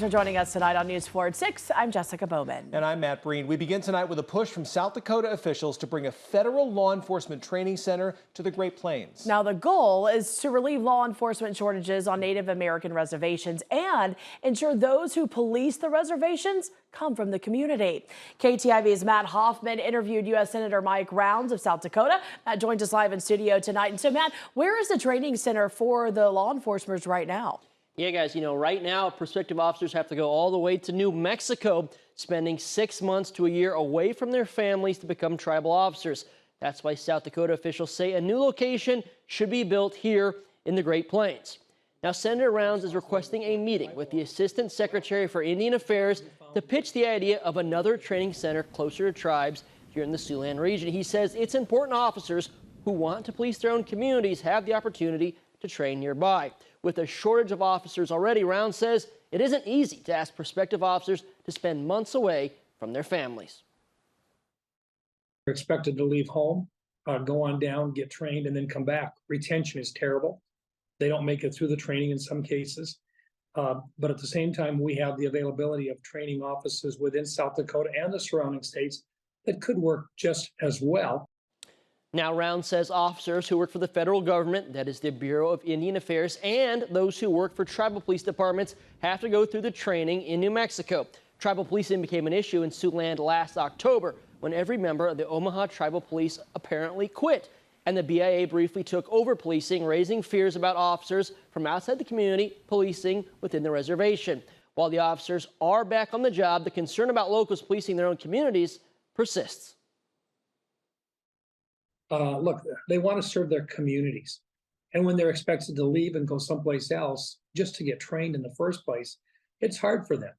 For joining us tonight on News 4 at 6, I'm Jessica Bowman. And I'm Matt Breen. We begin tonight with a push from South Dakota officials to bring a federal law enforcement training center to the Great Plains. Now, the goal is to relieve law enforcement shortages on Native American reservations and ensure those who police the reservations come from the community. KTIV's Matt Hoffman interviewed U.S. Senator Mike Rounds of South Dakota. Matt joins us live in studio tonight. And so, Matt, where is the training center for the law enforcement right now? Yeah, guys, right now, prospective officers have to go all the way to New Mexico, spending 6 months to a year away from their families to become tribal officers. That's why South Dakota officials say a new location should be built here in the Great Plains. Now, Senator Rounds is requesting a meeting with the Assistant Secretary for Indian Affairs to pitch the idea of another training center closer to tribes here in the Siouxland region. He says it's important officers who want to police their own communities have the opportunity to train nearby. With a shortage of officers already, Rounds says it isn't easy to ask prospective officers to spend months away from their families. They're expected to leave home, go on down, get trained, and then come back. Retention is terrible. They don't make it through the training in some cases. But at the same time, we have the availability of training officers within South Dakota and the surrounding states that could work just as well. Now, Rounds says officers who work for the federal government, that is the Bureau of Indian Affairs, and those who work for tribal police departments have to go through the training in New Mexico. Tribal policing became an issue in Siouxland last October when every member of the Omaha Tribal Police apparently quit. And the BIA briefly took over policing, raising fears about officers from outside the community policing within the reservation. While the officers are back on the job, the concern about locals policing their own communities persists. Look, they want to serve their communities. And when they're expected to leave and go someplace else just to get trained in the first place, it's hard for them.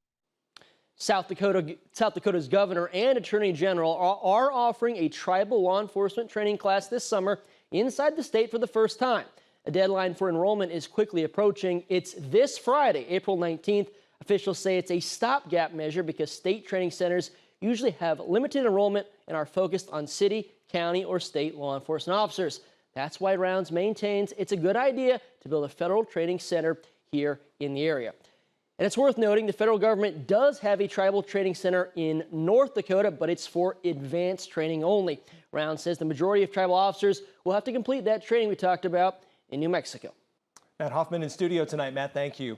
South Dakota's governor and attorney general are offering a tribal law enforcement training class this summer inside the state for the first time. A deadline for enrollment is quickly approaching. It's this Friday, April 19th. Officials say it's a stopgap measure because state training centers usually have limited enrollment and are focused on city, county, or state law enforcement officers. That's why Rounds maintains it's a good idea to build a federal training center here in the area. And it's worth noting the federal government does have a tribal training center in North Dakota, but it's for advanced training only. Rounds says the majority of tribal officers will have to complete that training we talked about in New Mexico. Matt Hoffman in studio tonight. Matt, thank you.